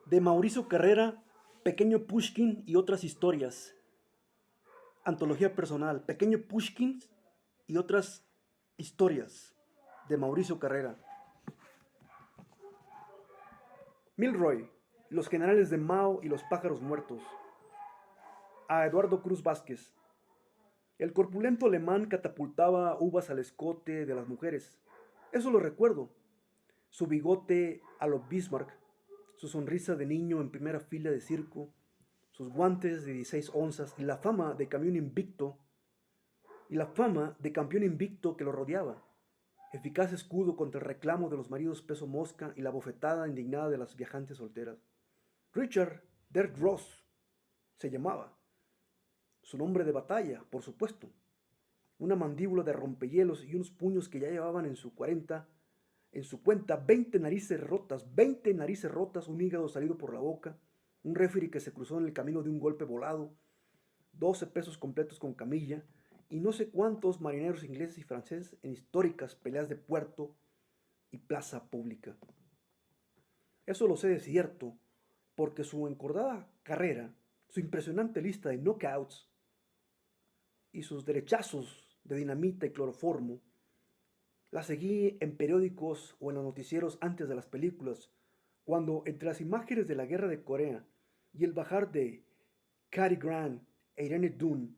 De Mauricio Carrera, Pequeño Pushkin y otras historias. Antología personal, Pequeño Pushkin y otras historias. De Mauricio Carrera. Milroy, Los generales de Mao y los pájaros muertos. A Eduardo Cruz Vázquez. El corpulento alemán catapultaba uvas al escote de las mujeres. Eso lo recuerdo. Su bigote a lo Bismarck, su sonrisa de niño en primera fila de circo, sus guantes de 16 onzas y la fama de campeón invicto que lo rodeaba. Eficaz escudo contra el reclamo de los maridos peso mosca y la bofetada indignada de las viajantes solteras. Richard der Gross se llamaba. Su nombre de batalla, por supuesto. Una mandíbula de rompehielos y unos puños que ya llevaban en su cuenta 20 narices rotas, un hígado salido por la boca, un referee que se cruzó en el camino de un golpe volado, 12 pesos completos con camilla, y no sé cuántos marineros ingleses y franceses en históricas peleas de puerto y plaza pública. Eso lo sé de cierto, porque su encordada carrera, su impresionante lista de knockouts y sus derechazos de dinamita y cloroformo, la seguí en periódicos o en los noticieros antes de las películas, cuando entre las imágenes de la guerra de Corea y el bajar de Cary Grant e Irene Dunne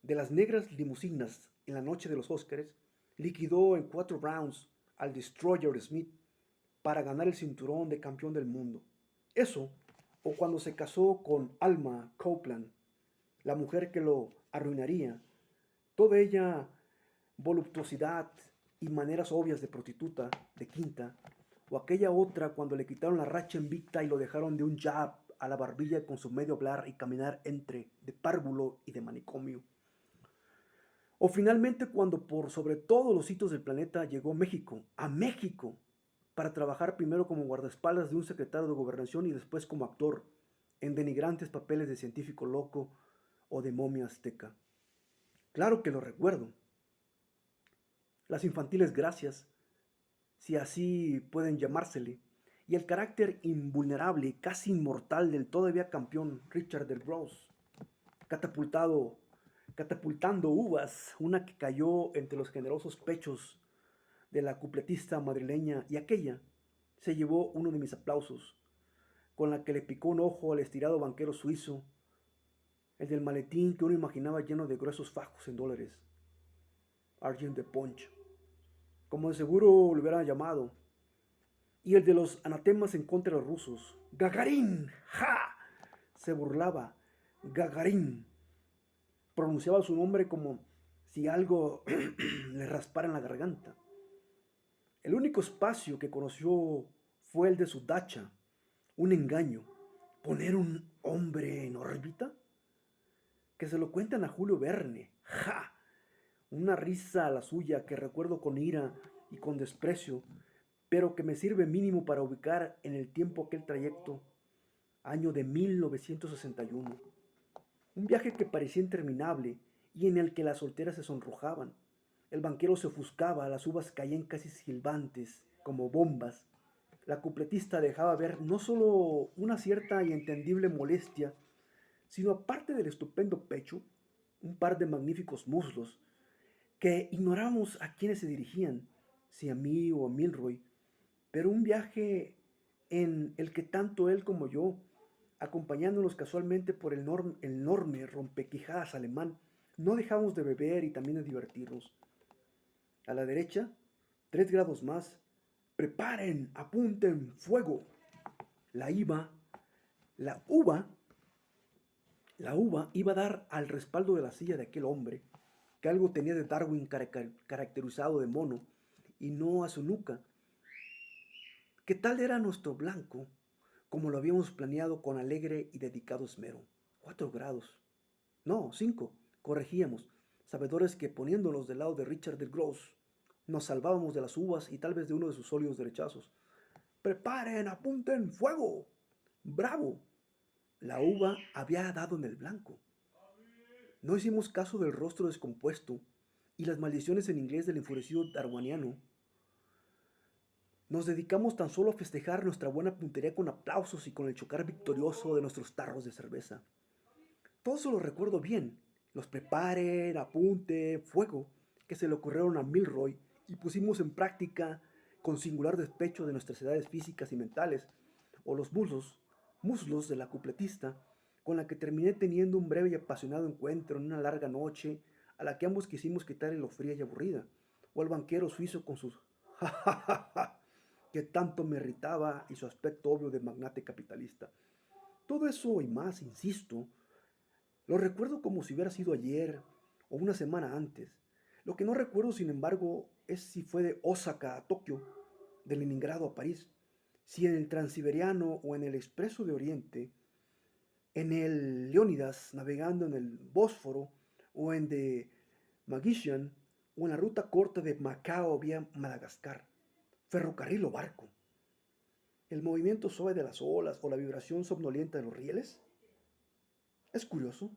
de las negras limusinas en la noche de los Óscares, liquidó en 4 rounds al Destroyer Smith para ganar el cinturón de campeón del mundo. Eso, o cuando se casó con Alma Copeland, la mujer que lo arruinaría, toda ella voluptuosidad y maneras obvias de prostituta, de quinta, o aquella otra cuando le quitaron la racha invicta y lo dejaron de un jab a la barbilla con su medio hablar y caminar entre de párvulo y de manicomio. O finalmente cuando por sobre todos los sitios del planeta llegó a México, para trabajar primero como guardaespaldas de un secretario de gobernación y después como actor en denigrantes papeles de científico loco o de momia azteca. Claro que lo recuerdo. Las infantiles gracias, si así pueden llamársele, y el carácter invulnerable y casi inmortal del todavía campeón Richard del Gross, catapultado, catapultando uvas, una que cayó entre los generosos pechos de la cupletista madrileña y aquella se llevó uno de mis aplausos, con la que le picó un ojo al estirado banquero suizo, el del maletín que uno imaginaba lleno de gruesos fajos en dólares, Argent de Punch, como de seguro lo hubiera llamado, y el de los anatemas en contra de los rusos. ¡Gagarín! ¡Ja! Se burlaba. ¡Gagarín! Pronunciaba su nombre como si algo le raspara en la garganta. El único espacio que conoció fue el de su dacha, un engaño. ¿Poner un hombre en órbita? Que se lo cuentan a Julio Verne. ¡Ja! Una risa a la suya que recuerdo con ira y con desprecio, pero que me sirve mínimo para ubicar en el tiempo aquel trayecto, año de 1961. Un viaje que parecía interminable y en el que las solteras se sonrojaban. El banquero se ofuscaba, las uvas caían casi silbantes, como bombas. La cupletista dejaba ver no solo una cierta y entendible molestia, sino aparte del estupendo pecho, un par de magníficos muslos, que ignorábamos a quiénes se dirigían, si a mí o a Milroy, pero un viaje en el que tanto él como yo, acompañándonos casualmente por el enorme rompequijadas alemán, no dejamos de beber y también de divertirnos. A la derecha, 3 grados más. ¡Preparen! ¡Apunten! ¡Fuego! La iba, la uva, la uva iba a dar al respaldo de la silla de aquel hombre, que algo tenía de Darwin caracterizado de mono, y no a su nuca. ¿Qué tal era nuestro blanco, como lo habíamos planeado con alegre y dedicado esmero? 4 grados. No, 5, corregíamos, sabedores que poniéndonos del lado de Richard del Gross, nos salvábamos de las uvas y tal vez de uno de sus sólidos derechazos. ¡Preparen! ¡Apunten! ¡Fuego! ¡Bravo! La uva había dado en el blanco. No hicimos caso del rostro descompuesto y las maldiciones en inglés del enfurecido darwiniano. Nos dedicamos tan solo a festejar nuestra buena puntería con aplausos y con el chocar victorioso de nuestros tarros de cerveza. Todo eso lo recuerdo bien. Los prepare, apunte, fuego, que se le ocurrieron a Milroy y pusimos en práctica con singular despecho de nuestras edades físicas y mentales, o los muslos de la cupletista, con la que terminé teniendo un breve y apasionado encuentro en una larga noche a la que ambos quisimos quitarle lo fría y aburrida, o al banquero suizo con sus ja ja ja ja que tanto me irritaba y su aspecto obvio de magnate capitalista. Todo eso y más, insisto, lo recuerdo como si hubiera sido ayer o una semana antes. Lo que no recuerdo, sin embargo, es si fue de Osaka a Tokio, de Leningrado a París, si en el Transiberiano o en el Expreso de Oriente, en el Leónidas navegando en el Bósforo o en The Magician o en la ruta corta de Macao vía Madagascar, ferrocarril o barco. El movimiento suave de las olas o la vibración somnolienta de los rieles. Es curioso.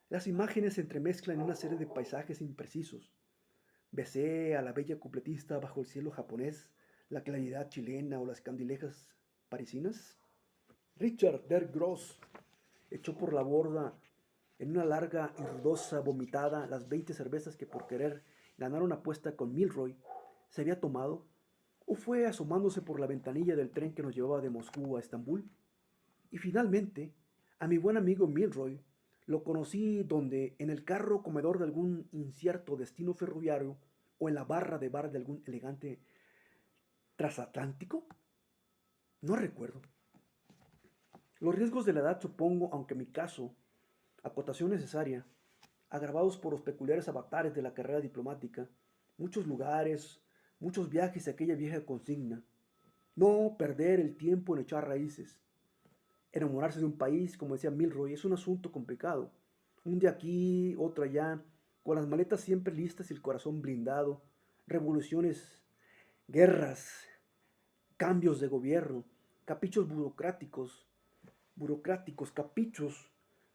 Las imágenes se entremezclan en una serie de paisajes imprecisos. Besé a la bella cupletista bajo el cielo japonés, la claridad chilena o las candilejas parisinas. Richard der Gross echó por la borda en una larga y ruidosa vomitada las 20 cervezas que por querer ganar una apuesta con Milroy se había tomado, o fue asomándose por la ventanilla del tren que nos llevaba de Moscú a Estambul. Y finalmente, a mi buen amigo Milroy lo conocí donde, en el carro comedor de algún incierto destino ferroviario o en la barra de bar de algún elegante transatlántico. No recuerdo. Los riesgos de la edad supongo, aunque en mi caso, acotación necesaria, agravados por los peculiares avatares de la carrera diplomática, muchos lugares, muchos viajes y aquella vieja consigna. No perder el tiempo en echar raíces. Enamorarse de un país, como decía Milroy, es un asunto complicado. Un día aquí, otro allá, con las maletas siempre listas y el corazón blindado, revoluciones, guerras, cambios de gobierno, caprichos burocráticos,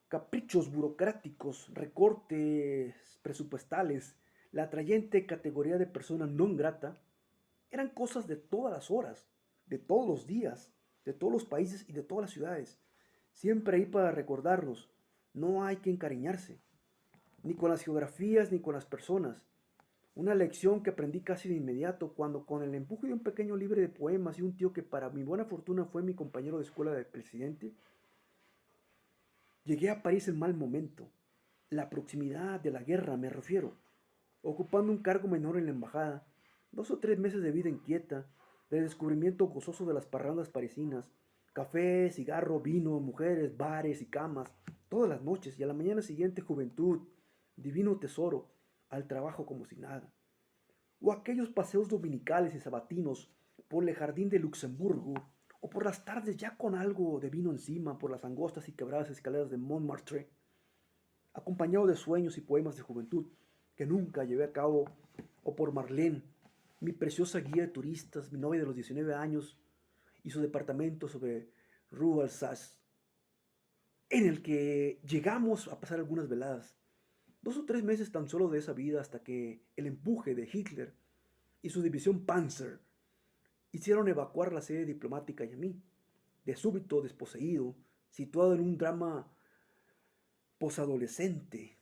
caprichos burocráticos, recortes presupuestales, la atrayente categoría de persona non grata, eran cosas de todas las horas, de todos los días, de todos los países y de todas las ciudades. Siempre ahí para recordarlos. No hay que encariñarse, ni con las geografías ni con las personas. Una lección que aprendí casi de inmediato cuando, con el empuje de un pequeño libro de poemas y un tío que para mi buena fortuna fue mi compañero de escuela del presidente, llegué a París en mal momento. La proximidad de la guerra, me refiero, ocupando un cargo menor en la embajada, 2 o 3 meses de vida inquieta, de descubrimiento gozoso de las parrandas parisinas, café, cigarro, vino, mujeres, bares y camas, todas las noches, y a la mañana siguiente juventud, divino tesoro, al trabajo como si nada. O aquellos paseos dominicales y sabatinos por el jardín de Luxemburgo, o por las tardes ya con algo de vino encima por las angostas y quebradas escaleras de Montmartre, acompañado de sueños y poemas de juventud que nunca llevé a cabo, o por Marlene, mi preciosa guía de turistas, mi novia de los 19 años, y su departamento sobre Rue Alsace, en el que llegamos a pasar algunas veladas. 2 o 3 meses tan solo de esa vida hasta que el empuje de Hitler y su división Panzer hicieron evacuar la sede diplomática y a mí, de súbito desposeído, situado en un drama posadolescente,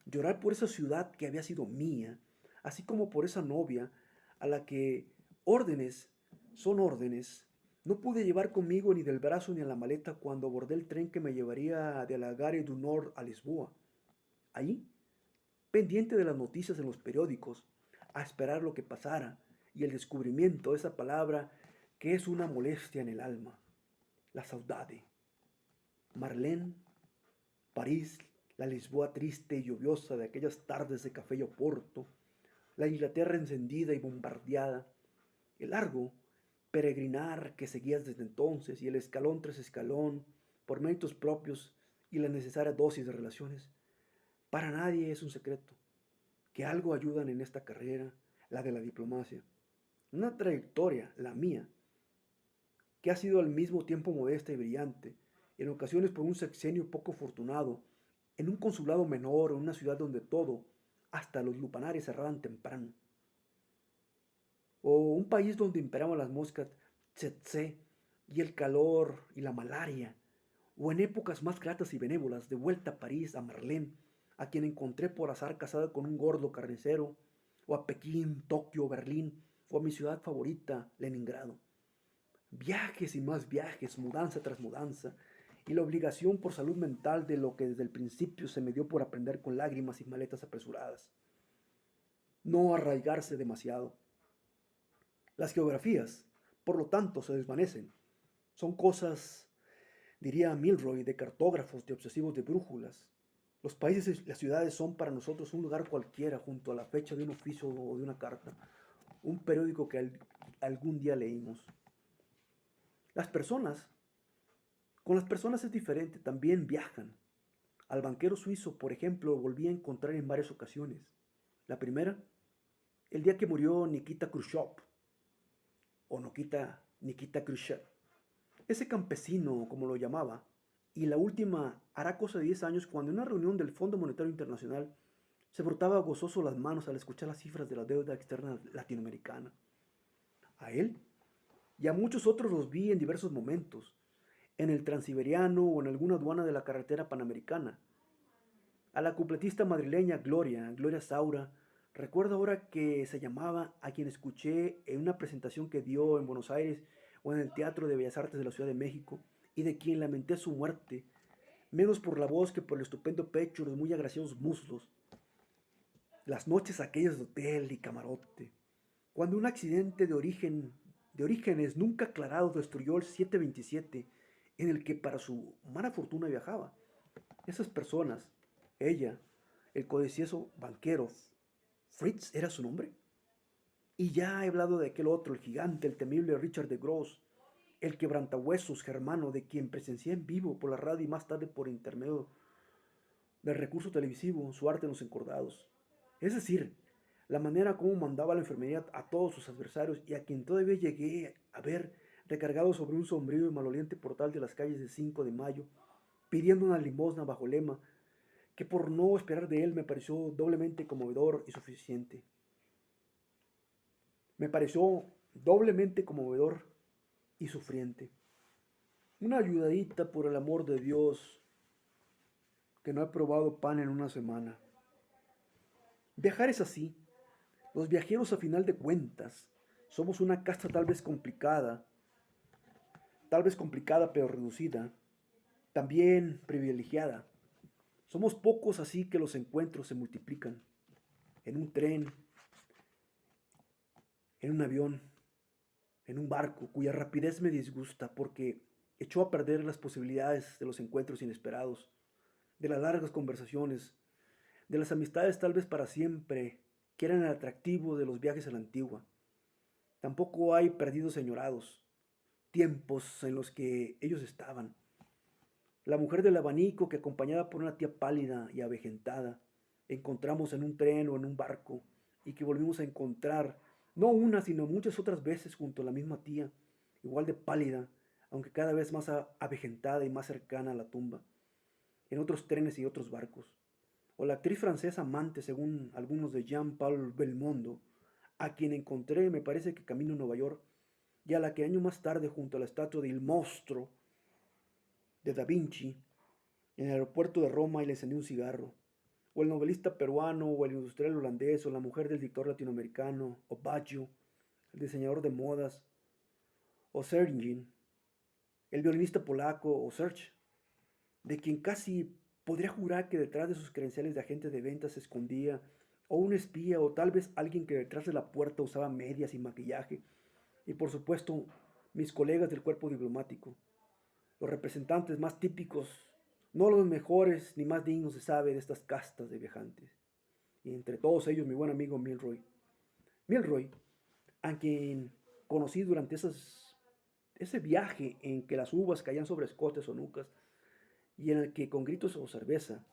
llorar por esa ciudad que había sido mía, así como por esa novia a la que órdenes son órdenes. No pude llevar conmigo ni del brazo ni a la maleta cuando abordé el tren que me llevaría de la Gare du Nord a Lisboa. Ahí, pendiente de las noticias en los periódicos, a esperar lo que pasara y el descubrimiento de esa palabra que es una molestia en el alma, la saudade. Marlene, París, la Lisboa triste y lluviosa de aquellas tardes de café y oporto, la Inglaterra encendida y bombardeada, el largo peregrinar que seguías desde entonces y el escalón tras escalón, por méritos propios y la necesaria dosis de relaciones. Para nadie es un secreto que algo ayudan en esta carrera, la de la diplomacia. Una trayectoria, la mía, que ha sido al mismo tiempo modesta y brillante, en ocasiones por un sexenio poco afortunado, en un consulado menor o en una ciudad donde todo, hasta los lupanares cerraban temprano. o un país donde imperaban las moscas tsetse y el calor y la malaria, o en épocas más gratas y benévolas, de vuelta a París, a Marlene, a quien encontré por azar casada con un gordo carnicero, o a Pekín, Tokio, Berlín, o a mi ciudad favorita, Leningrado. Viajes y más viajes, mudanza tras mudanza, y la obligación por salud mental de lo que desde el principio se me dio por aprender con lágrimas y maletas apresuradas. No arraigarse demasiado. Las geografías, por lo tanto, se desvanecen. Son cosas, diría Milroy, de cartógrafos, de obsesivos de brújulas. Los países y las ciudades son para nosotros un lugar cualquiera junto a la fecha de un oficio o de una carta, un periódico que algún día leímos. Las personas, con las personas es diferente, también viajan. Al banquero suizo, por ejemplo, volví a encontrar en varias ocasiones. La primera, el día que murió Nikita Khrushchev, o Nikita Khrushchev, ese campesino, como lo llamaba, y la última hará cosa de 10 años cuando en una reunión del Fondo Monetario Internacional se frotaba gozoso las manos al escuchar las cifras de la deuda externa latinoamericana. A él y a muchos otros los vi en diversos momentos, en el Transiberiano o en alguna aduana de la carretera panamericana. A la cupletista madrileña Gloria Saura, recuerdo ahora que se llamaba, a quien escuché en una presentación que dio en Buenos Aires o en el Teatro de Bellas Artes de la Ciudad de México, y de quien lamenté su muerte, menos por la voz que por el estupendo pecho y los muy agraciados muslos. Las noches aquellas de hotel y camarote, cuando un accidente de orígenes nunca aclarados destruyó el 727 en el que para su mala fortuna viajaba. Esas personas, ella, el codicioso banquero, Fritz era su nombre. Y ya he hablado de aquel otro, el gigante, el temible Richard de Gross, el quebrantahuesos germano de quien presencié en vivo por la radio y más tarde por intermedio del recurso televisivo su arte en los encordados. Es decir, la manera como mandaba la enfermería a todos sus adversarios y a quien todavía llegué a ver recargado sobre un sombrío y maloliente portal de las calles de 5 de Mayo, pidiendo una limosna bajo lema que por no esperar de él me pareció doblemente conmovedor y suficiente. Me pareció doblemente conmovedor y sufriente. Una ayudadita por el amor de Dios, que no he probado pan en una semana. Viajar es así. Los viajeros a final de cuentas somos una casta tal vez complicada pero reducida, también privilegiada. Somos pocos así que los encuentros se multiplican. En un tren, en un avión, en un barco, cuya rapidez me disgusta porque echó a perder las posibilidades de los encuentros inesperados, de las largas conversaciones, de las amistades tal vez para siempre, que eran el atractivo de los viajes a la antigua. Tampoco hay perdidos señorados, tiempos en los que ellos estaban. La mujer del abanico que acompañada por una tía pálida y avejentada, encontramos en un tren o en un barco y que volvimos a encontrar, no una, sino muchas otras veces junto a la misma tía, igual de pálida, aunque cada vez más avejentada y más cercana a la tumba, en otros trenes y otros barcos. O la actriz francesa amante, según algunos de Jean-Paul Belmondo, a quien encontré, me parece que camino a Nueva York, y a la que año más tarde, junto a la estatua del monstruo de Da Vinci, en el aeropuerto de Roma y le encendí un cigarro. O el novelista peruano, o el industrial holandés, o la mujer del dictador latinoamericano, o Baggio, el diseñador de modas, o Sergin, el violinista polaco, o Serge, de quien casi podría jurar que detrás de sus credenciales de agente de ventas se escondía o un espía o tal vez alguien que detrás de la puerta usaba medias y maquillaje. Y por supuesto, mis colegas del cuerpo diplomático, los representantes más típicos, no los mejores ni más dignos se sabe de estas castas de viajantes. Y entre todos ellos mi buen amigo Milroy. Milroy, a quien conocí durante ese viaje en que las uvas caían sobre escotes o nucas y en el que con gritos o cerveza,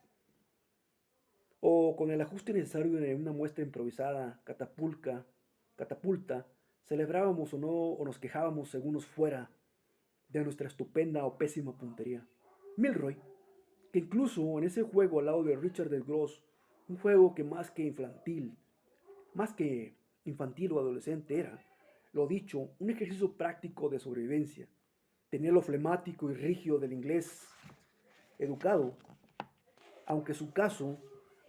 o con el ajuste necesario en una muestra improvisada, catapulta, celebrábamos o no, o nos quejábamos según nos fuera de nuestra estupenda o pésima puntería. Milroy, que incluso en ese juego al lado de Richard del Gross, un juego que más que infantil o adolescente era, Lo dicho, un ejercicio práctico de sobrevivencia. Tenía lo flemático y rígido del inglés educado, aunque su caso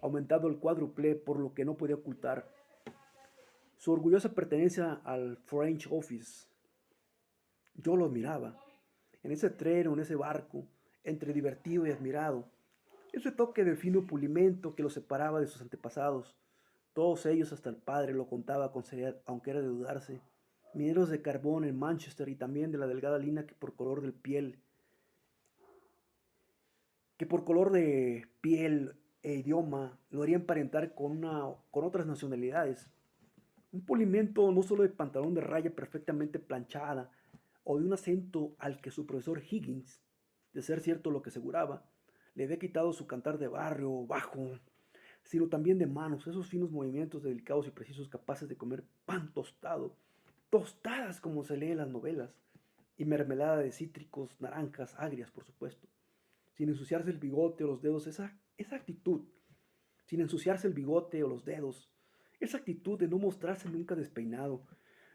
aumentado el cuádruple por lo que no podía ocultar su orgullosa pertenencia al French Office. Yo lo admiraba, en ese tren o en ese barco, entre divertido y admirado, ese toque de fino pulimento que lo separaba de sus antepasados. Todos ellos, hasta el padre, lo contaba con seriedad, aunque era de dudarse. Mineros de carbón en Manchester y también de la delgada línea que por color de piel e idioma lo haría emparentar con otras nacionalidades. Un pulimento no solo de pantalón de raya perfectamente planchada o de un acento al que su profesor Higgins, de ser cierto lo que aseguraba, le había quitado su cantar de barrio bajo, sino también de manos, esos finos movimientos delicados y precisos capaces de comer pan tostado, tostadas como se lee en las novelas, y mermelada de cítricos, naranjas, agrias, por supuesto, sin ensuciarse el bigote o los dedos, esa actitud, sin ensuciarse el bigote o los dedos, esa actitud de no mostrarse nunca despeinado,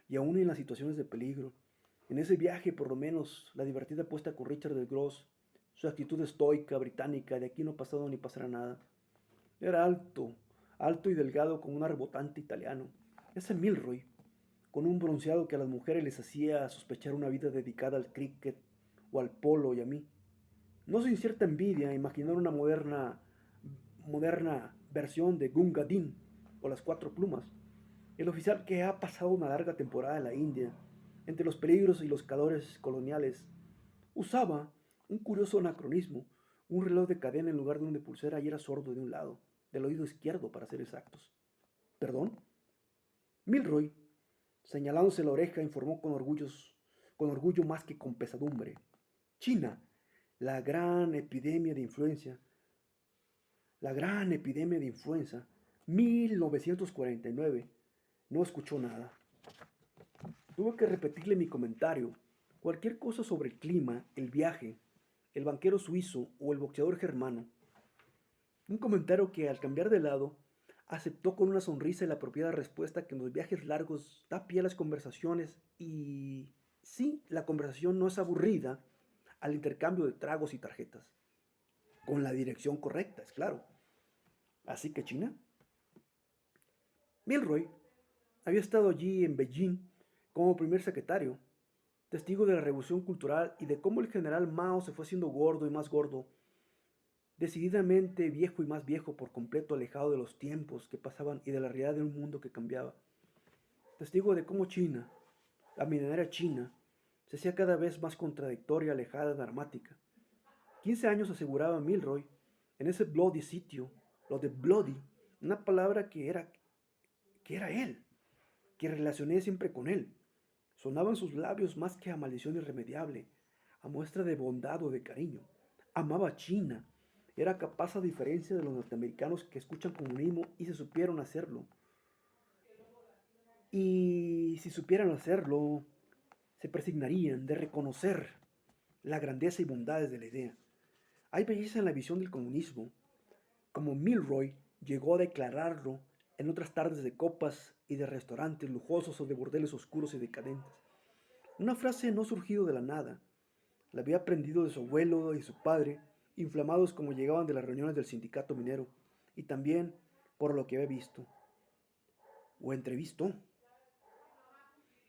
y aún en las situaciones de peligro. En ese viaje, por lo menos, la divertida apuesta con Richard de Gross, su actitud estoica, británica, de aquí no ha pasado ni pasará nada. Era alto, alto y delgado como un arbotante italiano. Ese Milroy, con un bronceado que a las mujeres les hacía sospechar una vida dedicada al cricket o al polo y a mí. No sin cierta envidia imaginar una moderna versión de Gunga Din o las Cuatro Plumas, el oficial que ha pasado una larga temporada en la India, entre los peligros y los calores coloniales, usaba un curioso anacronismo, un reloj de cadena en lugar de un de pulsera y era sordo de un lado, del oído izquierdo para ser exactos. ¿Perdón? Milroy, señalándose la oreja, informó con orgullo más que con pesadumbre. China, la gran epidemia de influencia, la gran epidemia de influenza, 1949. No escuchó nada. Tuve que repetirle mi comentario. Cualquier cosa sobre el clima, el viaje, el banquero suizo o el boxeador germano. Un comentario que al cambiar de lado aceptó con una sonrisa y la apropiada respuesta que en los viajes largos da pie a las conversaciones y sí, la conversación no es aburrida al intercambio de tragos y tarjetas. Con la dirección correcta, es claro. Así que China. Milroy había estado allí en Beijing como primer secretario, testigo de la revolución cultural y de cómo el general Mao se fue haciendo gordo y más gordo, decididamente viejo y más viejo, por completo alejado de los tiempos que pasaban y de la realidad de un mundo que cambiaba. Testigo de cómo China, la milenaria China, se hacía cada vez más contradictoria, alejada, dramática. 15 años aseguraba Milroy en ese bloody sitio, lo de bloody, una palabra que era él, que relacioné siempre con él. Sonaban sus labios más que a maldición irremediable, a muestra de bondad o de cariño. Amaba a China. Era capaz, a diferencia de los norteamericanos que escuchan comunismo y se supieron hacerlo. Y si supieran hacerlo, se presignarían de reconocer la grandeza y bondades de la idea. Hay belleza en la visión del comunismo, como Milroy llegó a declararlo en otras tardes de copas y de restaurantes lujosos o de burdeles oscuros y decadentes. Una frase no surgido de la nada. La había aprendido de su abuelo y su padre, inflamados como llegaban de las reuniones del sindicato minero, y también por lo que había visto, o entrevistó.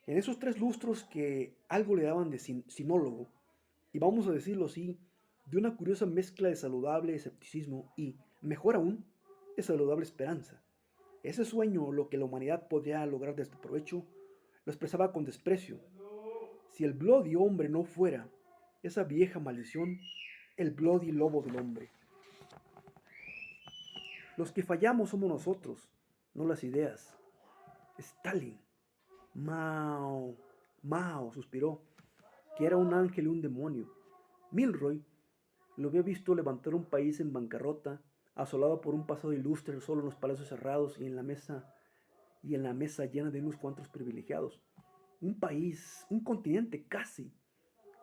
En esos 3 lustros que algo le daban de sinólogo, y vamos a decirlo así, de una curiosa mezcla de saludable escepticismo y, mejor aún, de saludable esperanza. Ese sueño, lo que la humanidad podría lograr de este provecho, lo expresaba con desprecio. Si el bloody hombre no fuera esa vieja maldición, el bloody lobo del hombre. Los que fallamos somos nosotros, no las ideas. Stalin, Mao, Mao, suspiró, que era un ángel y un demonio. Milroy lo había visto levantar un país en bancarrota, asolado por un pasado ilustre solo en los palacios cerrados y en la mesa llena de unos cuantos privilegiados. Un país, un continente casi,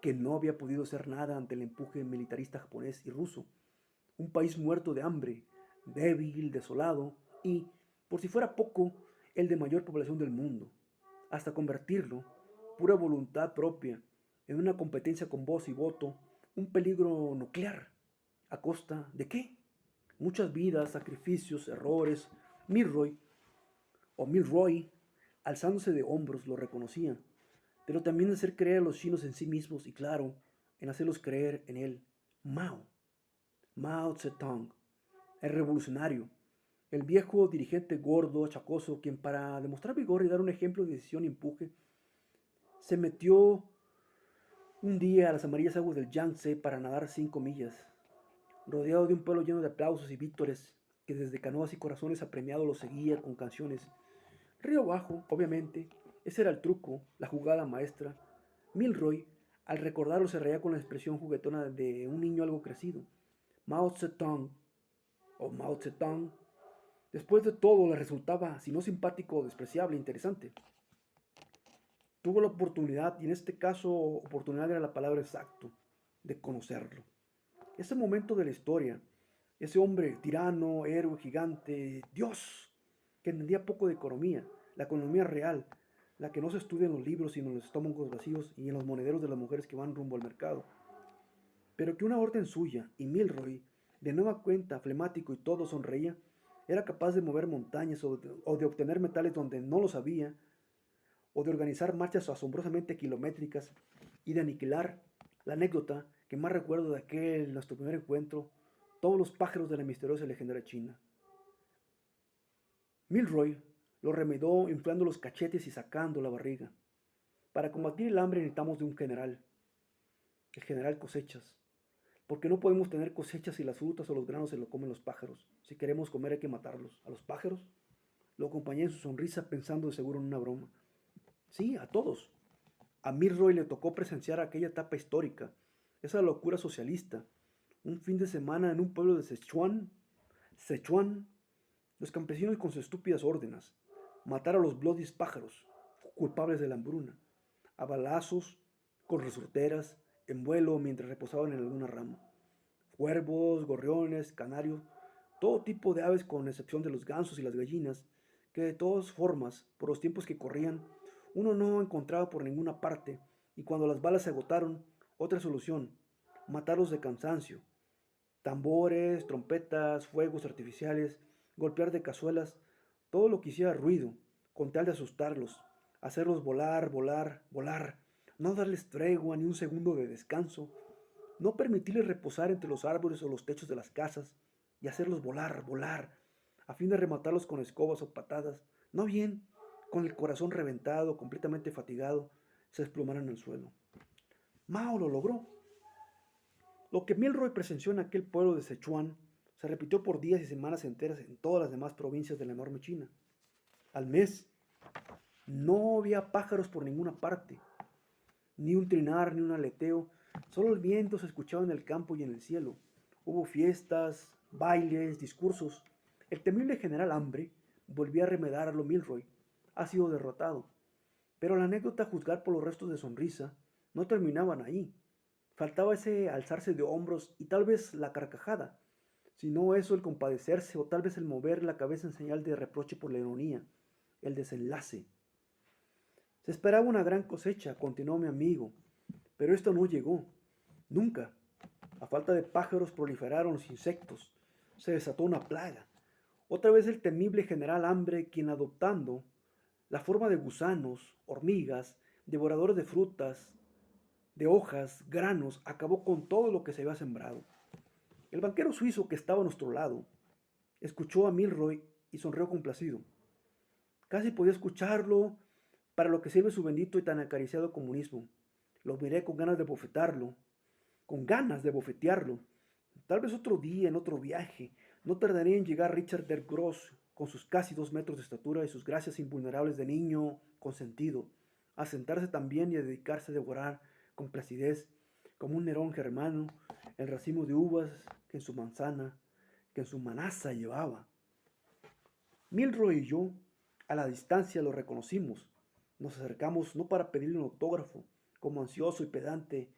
que no había podido hacer nada ante el empuje militarista japonés y ruso. Un país muerto de hambre, débil, desolado y, por si fuera poco, el de mayor población del mundo. hasta convertirlo, pura voluntad propia, en una competencia con voz y voto, un peligro nuclear. ¿A costa de qué? Muchas vidas, sacrificios, errores. Milroy, o Milroy, alzándose de hombros, lo reconocía, pero también hacer creer a los chinos en sí mismos y, claro, en hacerlos creer en él. Mao, Mao Zedong, el revolucionario, el viejo dirigente gordo, achacoso, quien para demostrar vigor y dar un ejemplo de decisión y empuje, se metió un día a las amarillas aguas del Yangtze para nadar 5 millas, rodeado de un pueblo lleno de aplausos y vítores, que desde canoas y corazones apremiados lo seguían con canciones. Río abajo, obviamente, ese era el truco, la jugada maestra. Milroy, al recordarlo, se reía con la expresión juguetona de un niño algo crecido. Mao Zedong, o Mao Zedong, después de todo le resultaba, si no simpático, despreciable, interesante. Tuvo la oportunidad, y en este caso oportunidad era la palabra exacta, de conocerlo. Ese momento de la historia, ese hombre tirano, héroe, gigante, Dios, que entendía poco de economía, la economía real, la que no se estudia en los libros sino en los estómagos vacíos y en los monederos de las mujeres que van rumbo al mercado. Pero que una orden suya y Milroy, de nueva cuenta, flemático y todo sonreía, era capaz de mover montañas o de obtener metales donde no los había, o de organizar marchas asombrosamente kilométricas y de aniquilar la anécdota que más recuerdo de aquel nuestro primer encuentro, todos los pájaros de la misteriosa y legendaria China. Milroy lo remedó inflando los cachetes y sacando la barriga. Para combatir el hambre necesitamos de un general, el general Cosechas, porque no podemos tener cosechas si las frutas o los granos se lo comen los pájaros. Si queremos comer hay que matarlos. ¿A los pájaros? Lo acompañé en su sonrisa pensando de seguro en una broma. Sí, a todos. A Milroy le tocó presenciar aquella etapa histórica, esa locura socialista. Un fin de semana en un pueblo de Sichuan, los campesinos con sus estúpidas órdenes, matar a los bloodies pájaros, culpables de la hambruna, a balazos, con resorteras, en vuelo mientras reposaban en alguna rama. Cuervos, gorriones, canarios, todo tipo de aves con excepción de los gansos y las gallinas, que de todas formas, por los tiempos que corrían, uno no encontraba por ninguna parte, y cuando las balas se agotaron, otra solución, matarlos de cansancio. Tambores, trompetas, fuegos artificiales, golpear de cazuelas, todo lo que hiciera ruido, con tal de asustarlos, hacerlos volar, volar, volar, no darles tregua ni un segundo de descanso, no permitirles reposar entre los árboles o los techos de las casas, y hacerlos volar, volar, a fin de rematarlos con escobas o patadas, no bien, con el corazón reventado, completamente fatigado, se desplomaran al suelo. Mao lo logró. Lo que Milroy presenció en aquel pueblo de Sichuan se repitió por días y semanas enteras en todas las demás provincias de la enorme China. Al mes, no había pájaros por ninguna parte, ni un trinar, ni un aleteo, solo el viento se escuchaba en el campo y en el cielo. Hubo fiestas, bailes, discursos. El temible general Hambre volvía a remedar a lo Milroy. Ha sido derrotado. Pero la anécdota, a juzgar por los restos de sonrisa, no terminaban ahí. Faltaba ese alzarse de hombros y tal vez la carcajada. Si no eso, el compadecerse o tal vez el mover la cabeza en señal de reproche por la ironía. El desenlace. Se esperaba una gran cosecha, continuó mi amigo, pero esto no llegó. Nunca. A falta de pájaros proliferaron los insectos. Se desató una plaga. Otra vez el temible general Hambre, quien adoptando la forma de gusanos, hormigas, devoradores de frutas, de hojas, granos, acabó con todo lo que se había sembrado. El banquero suizo que estaba a nuestro lado escuchó a Milroy y sonrió complacido. Casi podía escucharlo para lo que sirve su bendito y tan acariciado comunismo. Lo miré con ganas de bofetarlo, con ganas de bofetearlo. Tal vez otro día, en otro viaje, no tardaría en llegar Richard der Gross, con sus casi 2 metros de estatura y sus gracias invulnerables de niño consentido, a sentarse también y a dedicarse a devorar con placidez, como un Nerón germano, el racimo de uvas que en su manzana, que en su manaza llevaba. Milroy y yo, a la distancia, lo reconocimos. Nos acercamos no para pedirle un autógrafo, como ansioso y pedante,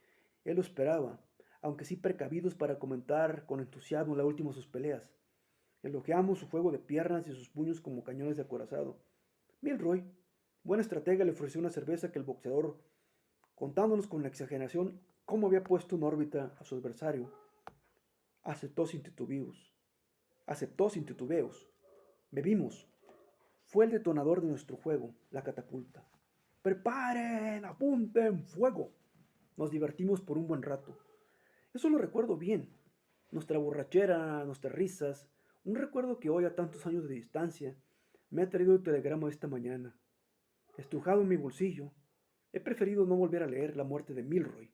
él lo esperaba, aunque sí precavidos para comentar con entusiasmo la última de sus peleas. Elogiamos su juego de piernas y sus puños como cañones de acorazado. Milroy, Buen estratega le ofreció una cerveza que el boxeador, contándonos con la exageración cómo había puesto en órbita a su adversario, aceptó sin titubeos. Aceptó sin titubeos. Bebimos. Fue el detonador de nuestro juego, la catapulta. ¡Preparen! ¡Apunten! ¡Fuego! Nos divertimos por un buen rato. Eso lo recuerdo bien. Nuestra borrachera, nuestras risas, un recuerdo que hoy, a tantos años de distancia, me ha traído el telegrama esta mañana. Estrujado en mi bolsillo, he preferido no volver a leer la muerte de Milroy.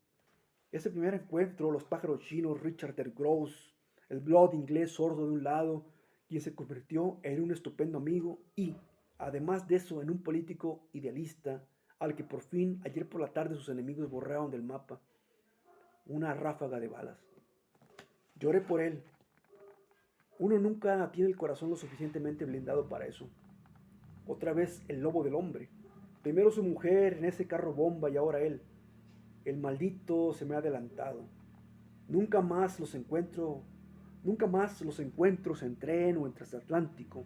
Ese primer encuentro, los pájaros chinos, Richard der Gross, el Blood inglés sordo de un lado, quien se convirtió en un estupendo amigo y, además de eso, en un político idealista al que por fin ayer por la tarde sus enemigos borraron del mapa. Una ráfaga de balas. Lloré por él. Uno nunca tiene el corazón lo suficientemente blindado para eso. Otra vez el lobo del hombre. Primero su mujer en ese carro bomba y ahora él. El maldito se me ha adelantado. Nunca más los encuentro, nunca más los encuentros en tren o en transatlántico.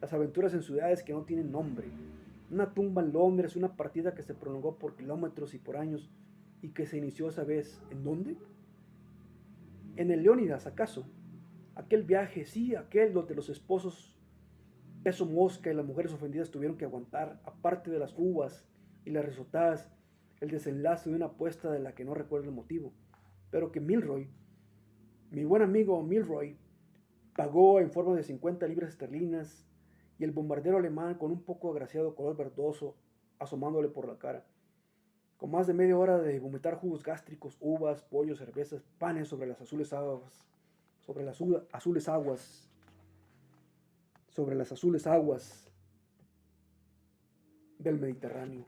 Las aventuras en ciudades que no tienen nombre. Una tumba en Londres, una partida que se prolongó por kilómetros y por años y que se inició esa vez. ¿En dónde? En el Leónidas, ¿acaso? Aquel viaje, sí, aquel donde los esposos Peso Mosca y las mujeres ofendidas tuvieron que aguantar, aparte de las uvas y las risotadas, el desenlace de una apuesta de la que no recuerdo el motivo, pero que Milroy, mi buen amigo Milroy, pagó en forma de 50 libras esterlinas y el bombardero alemán con un poco agraciado color verdoso asomándole por la cara. Con más de media hora de vomitar jugos gástricos, uvas, pollos, cervezas, panes sobre las azules aguas, sobre las azules aguas, sobre las azules aguas del Mediterráneo.